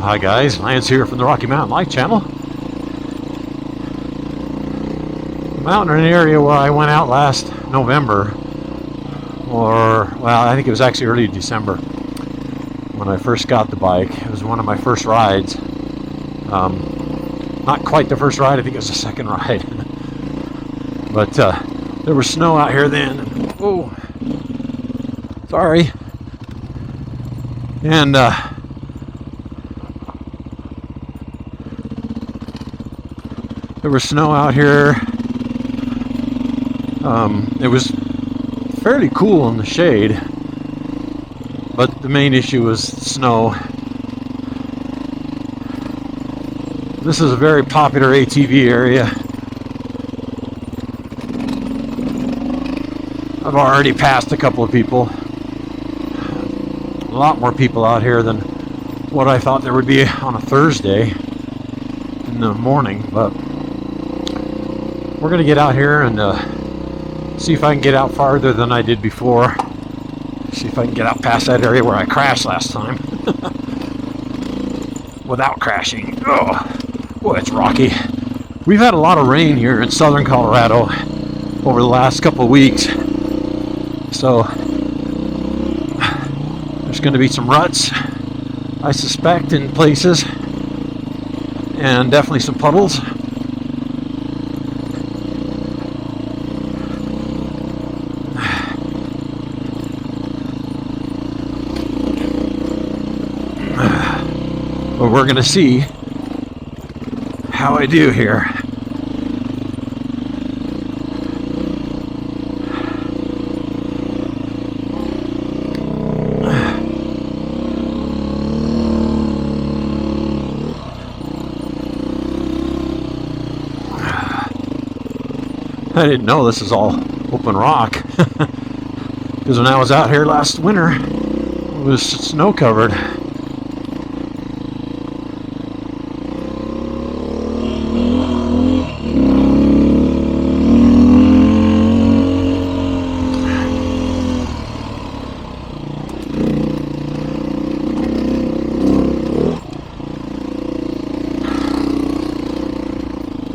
Hi guys, Lance here from the Rocky Mountain Life Channel. I'm out in an area where I went out last November, or, well, I think it was actually early December when I first got the bike. It was one of my first rides. Not quite the first ride, I think it was the second ride. But there was snow out here then. Oh, sorry. And there was snow out here. It was fairly cool in the shade, but the main issue was snow. This is a very popular ATV area. I've already passed a couple of people. A lot more people out here than what I thought there would be on a Thursday in the morning, but we're going to get out here and see if I can get out farther than I did before. See if I can get out past that area where I crashed last time without crashing. Oh, boy, it's rocky. We've had a lot of rain here in southern Colorado over the last couple of weeks, so there's going to be some ruts, I suspect, in places, and definitely some puddles. But we're going to see how I do here. I didn't know this is all open rock, because when I was out here last winter, it was snow covered.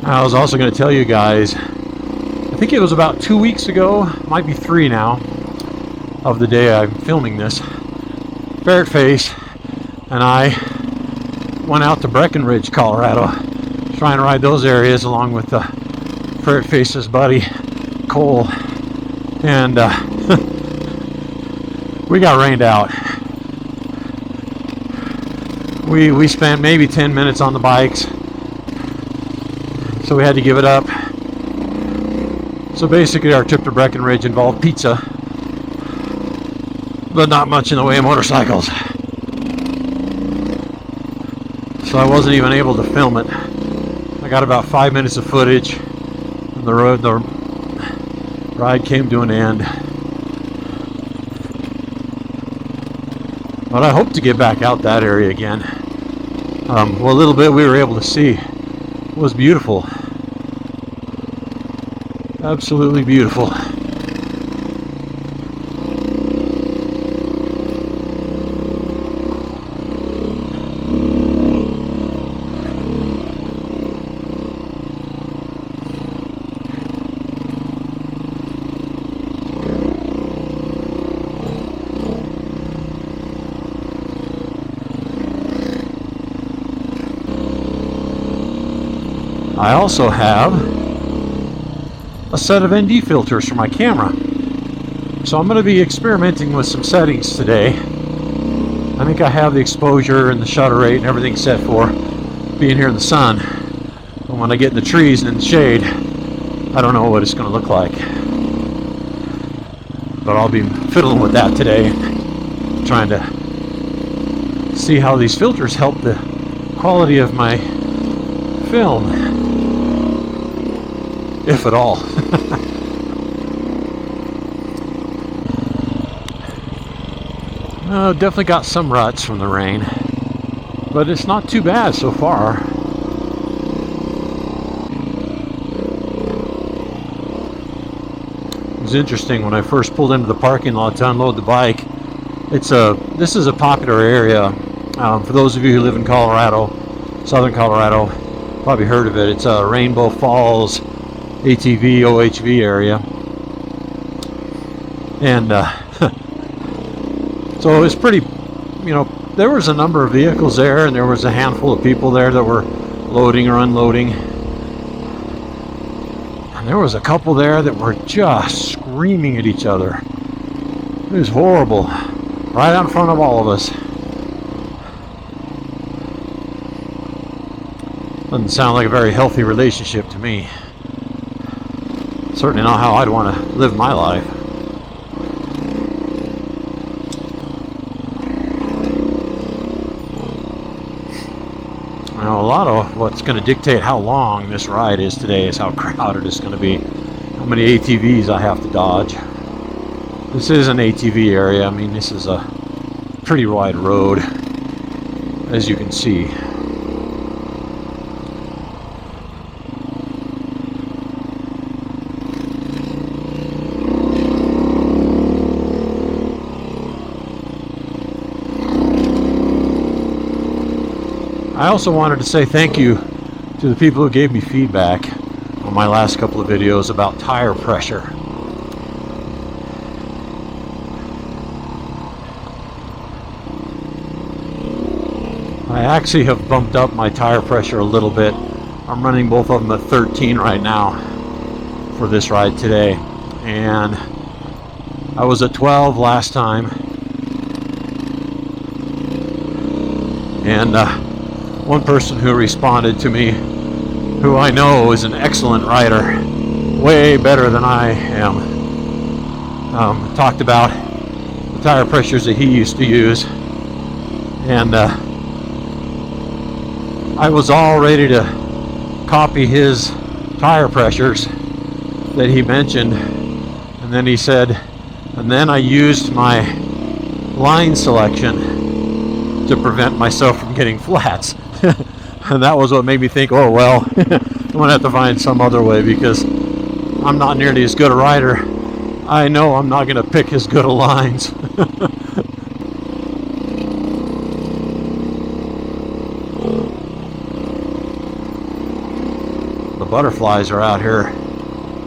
I was also going to tell you guys, I think it was about 2 weeks ago, might be 3 now, of the day I'm filming this. Ferret Face and I went out to Breckenridge, Colorado, trying to ride those areas along with Ferret Face's buddy, Cole, and we got rained out. We spent maybe 10 minutes on the bikes, so we had to give it up. So basically our trip to Breckenridge involved pizza, but not much in the way of motorcycles. So I wasn't even able to film it. I got about 5 minutes of footage, and the ride came to an end. But I hope to get back out that area again. Well, a little bit we were able to see was beautiful. Absolutely beautiful. I also have a set of ND filters for my camera, so I'm going to be experimenting with some settings today. I think I have the exposure and the shutter rate and everything set for being here in the sun, but when I get in the trees and in the shade, I don't know what it's going to look like. But I'll be fiddling with that today, trying to see how these filters help the quality of my film, if at all. Definitely got some ruts from the rain, but it's not too bad so far. It was interesting when I first pulled into the parking lot to unload the bike. This is a popular area For those of you who live in Colorado, southern Colorado, probably heard of it. It's a Rainbow Falls ATV, OHV area. And so it was pretty, there was a number of vehicles there, and there was a handful of people there that were loading or unloading. And there was a couple there that were just screaming at each other. It was horrible. Right out in front of all of us. Doesn't sound like a very healthy relationship to me. Certainly not how I'd want to live my life. Now, a lot of what's going to dictate how long this ride is today is how crowded it's going to be, how many ATVs I have to dodge. This is an ATV area. I mean, this is a pretty wide road, as you can see. I also wanted to say thank you to the people who gave me feedback on my last couple of videos about tire pressure. I actually have bumped up my tire pressure a little bit. I'm running both of them at 13 right now for this ride today. And I was at 12 last time. And one person who responded to me, who I know is an excellent rider, way better than I am, talked about the tire pressures that he used to use. And I was all ready to copy his tire pressures that he mentioned. And then he said, and then I used my line selection to prevent myself from getting flats. And that was what made me think, oh well, I'm gonna have to find some other way, because I'm not nearly as good a rider. I know I'm not gonna pick as good a lines. The butterflies are out here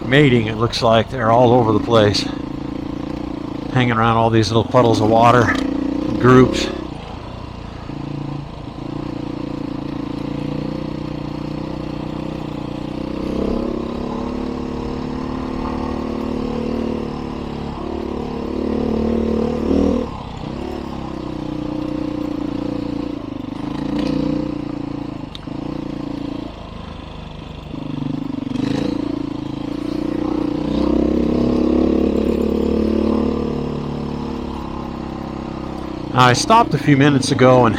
mating. It looks like they're all over the place, hanging around all these little puddles of water in groups. Now, I stopped a few minutes ago and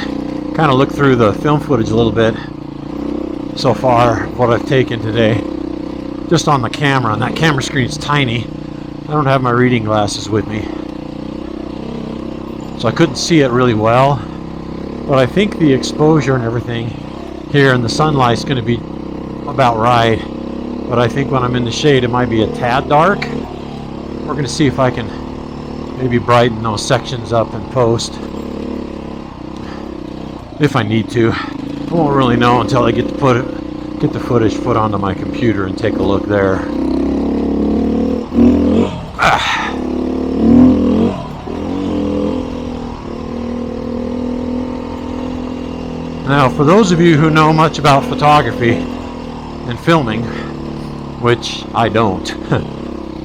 kind of looked through the film footage a little bit so far, what I've taken today, just on the camera, and that camera screen's tiny. I don't have my reading glasses with me, so I couldn't see it really well, but I think the exposure and everything here and the sunlight's going to be about right, but I think when I'm in the shade it might be a tad dark. We're going to see if I can maybe brighten those sections up in post, if I need to. I won't really know until I get the footage put onto my computer and take a look there. Now, for those of you who know much about photography and filming, which I don't,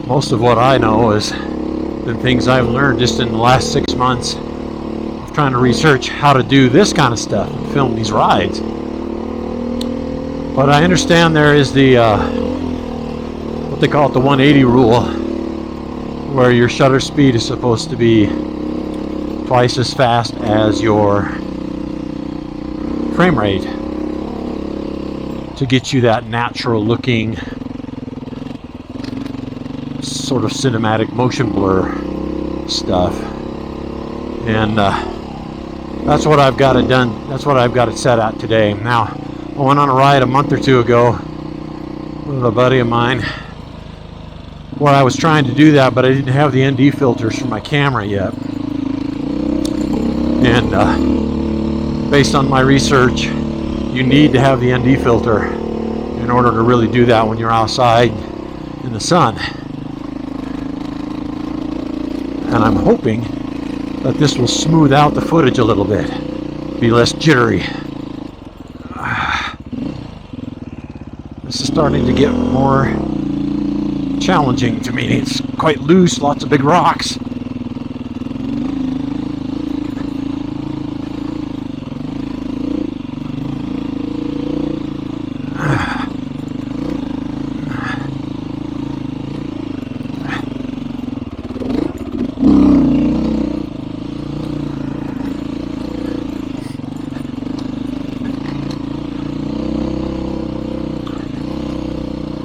most of what I know is the things I've learned just in the last 6 months of trying to research how to do this kind of stuff and film these rides. But I understand there is the what they call it, the 180 rule, where your shutter speed is supposed to be twice as fast as your frame rate to get you that natural looking sort of cinematic motion blur stuff. And that's what I've got it done. That's what I've got it set at today. Now, I went on a ride a month or two ago with a buddy of mine where I was trying to do that, but I didn't have the ND filters for my camera yet. And based on my research, you need to have the ND filter in order to really do that when you're outside in the sun. And I'm hoping that this will smooth out the footage a little bit, be less jittery. This is starting to get more challenging to me. It's quite loose, lots of big rocks.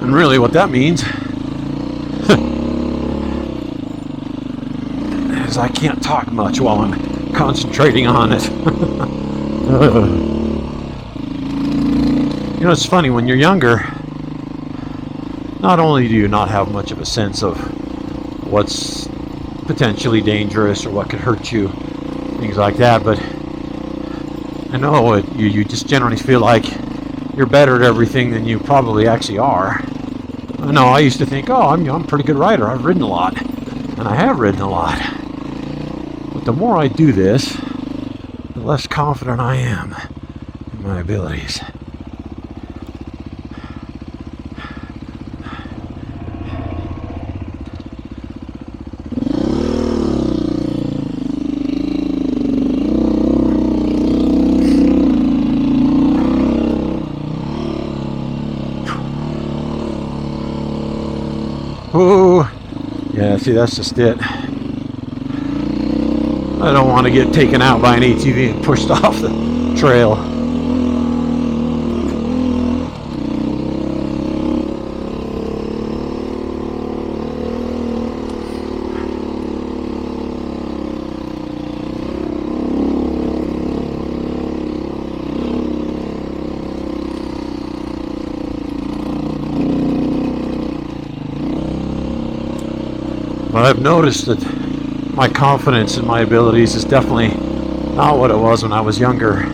And really what that means is I can't talk much while I'm concentrating on it. You know, it's funny, when you're younger, not only do you not have much of a sense of what's potentially dangerous or what could hurt you, things like that, but I know you just generally feel like you're better at everything than you probably actually are. I know I used to think, oh, I'm a pretty good rider. I've ridden a lot, and I have ridden a lot. But the more I do this, the less confident I am in my abilities. Ooh, yeah, see, that's just it. I don't want to get taken out by an ATV and pushed off the trail. But I've noticed that my confidence in my abilities is definitely not what it was when I was younger,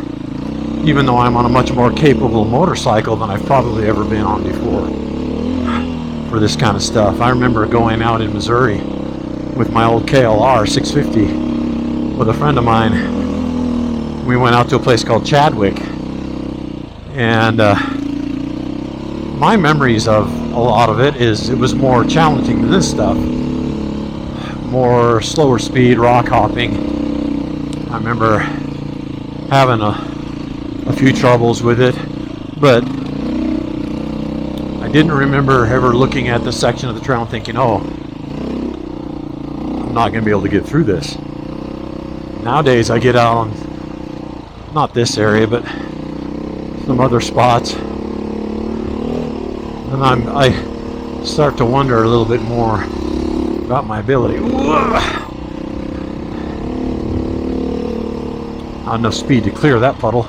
even though I'm on a much more capable motorcycle than I've probably ever been on before for this kind of stuff. I remember going out in Missouri with my old KLR 650 with a friend of mine. We went out to a place called Chadwick, and my memories of a lot of it is it was more challenging than this stuff. More slower speed rock hopping. I remember having a few troubles with it, but I didn't remember ever looking at this section of the trail and thinking, oh, I'm not going to be able to get through this. Nowadays I get out on, not this area, but some other spots, and I start to wonder a little bit more about my ability. Not enough speed to clear that puddle.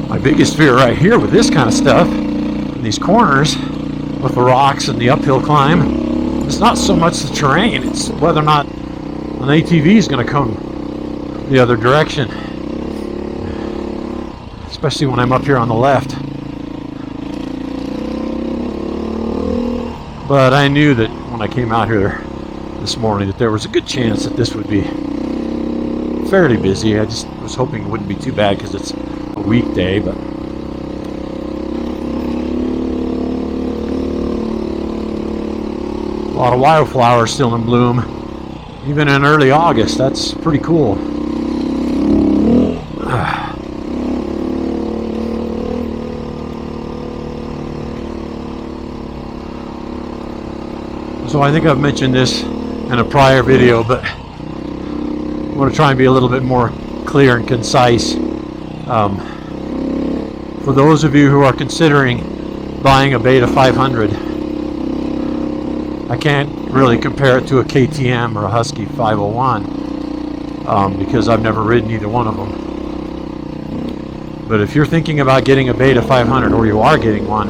My biggest fear right here with this kind of stuff, in these corners, with the rocks and the uphill climb, it's not so much the terrain, it's whether or not an ATV is going to come the other direction, especially when I'm up here on the left. But I knew that when I came out here this morning that there was a good chance that this would be fairly busy. I just was hoping it wouldn't be too bad because it's a weekday, but a lot of wildflowers still in bloom. Even in early August, that's pretty cool. So I think I've mentioned this in a prior video, but I'm going to try and be a little bit more clear and concise. For those of you who are considering buying a Beta 500, I can't really compare it to a KTM or a Husky 501 because I've never ridden either one of them. But if you're thinking about getting a Beta 500, or you are getting one,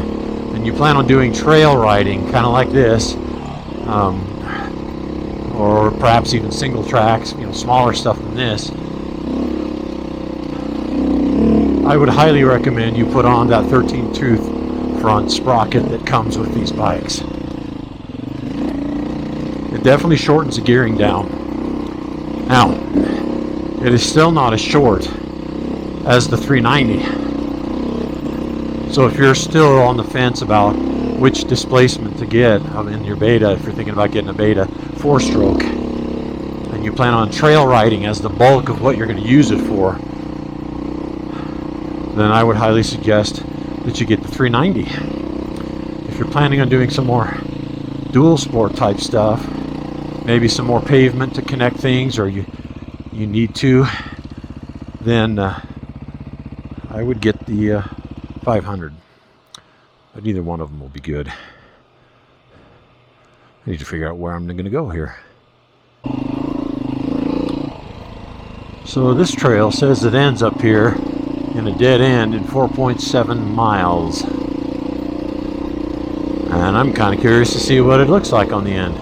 and you plan on doing trail riding, kind of like this, or perhaps even single tracks, smaller stuff than this, I would highly recommend you put on that 13-tooth front sprocket that comes with these bikes. It definitely shortens the gearing down. Now, it is still not as short as the 390. So if you're still on the fence about which displacement to get in your Beta, if you're thinking about getting a Beta 4-stroke, and you plan on trail riding as the bulk of what you're going to use it for, then I would highly suggest that you get the 390. If you're planning on doing some more dual sport type stuff, maybe some more pavement to connect things, or you need to, then I would get the 500. But neither one of them will be good. I need to figure out where I'm going to go here. So this trail says it ends up here in a dead end in 4.7 miles. And I'm kind of curious to see what it looks like on the end.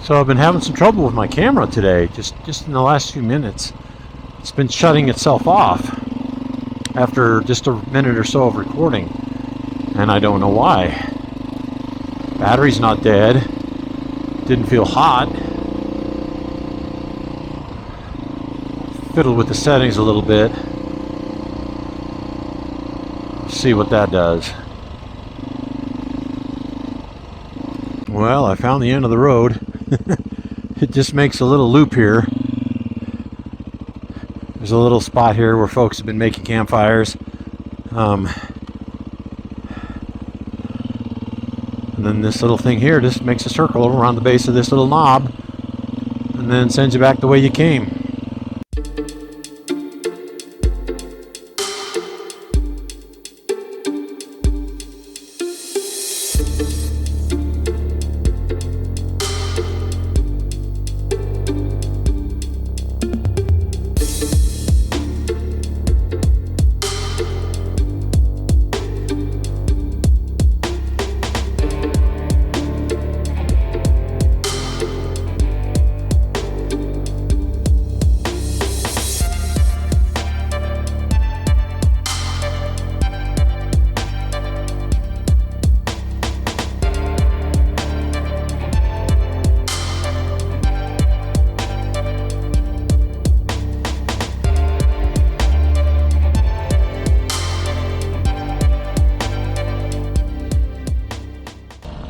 So I've been having some trouble with my camera today, just in the last few minutes. It's been shutting itself off after just a minute or so of recording, and I don't know why. Battery's not dead. Didn't feel hot. Fiddled with the settings a little bit. See what that does. Well, I found the end of the road. It just makes a little loop here. There's a little spot here where folks have been making campfires. And then this little thing here just makes a circle around the base of this little knob, and then sends you back the way you came.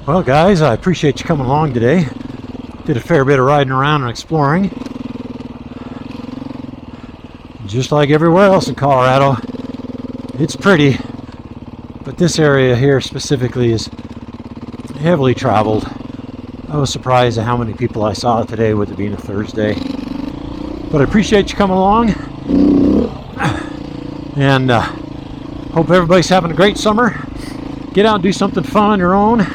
Well guys, I appreciate you coming along today. Did a fair bit of riding around and exploring. Just like everywhere else in Colorado, it's pretty, but this area here specifically is heavily traveled. I was surprised at how many people I saw today, with it being a Thursday. But I appreciate you coming along, and hope everybody's having a great summer. Get out and do something fun on your own.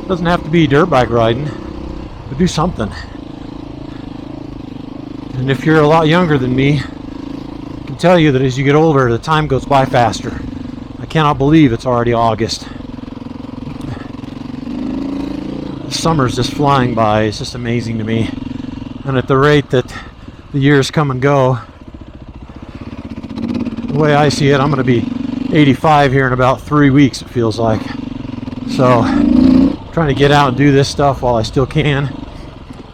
Doesn't have to be dirt bike riding, but do something. And if you're a lot younger than me, I can tell you that as you get older, the time goes by faster. I cannot believe it's already August. Summer's just flying by. It's just amazing to me. And at the rate that the years come and go, the way I see it, I'm going to be 85 here in about 3 weeks, it feels like. So trying to get out and do this stuff while I still can,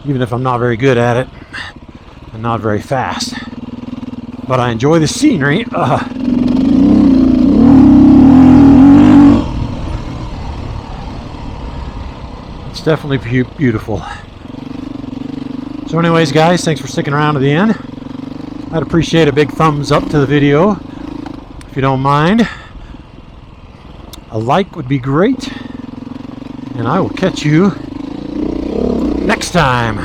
even if I'm not very good at it and not very fast. But I enjoy the scenery. It's definitely beautiful. So anyways guys, thanks for sticking around to the end. I'd appreciate a big thumbs up to the video if you don't mind. A like would be great. And I will catch you next time.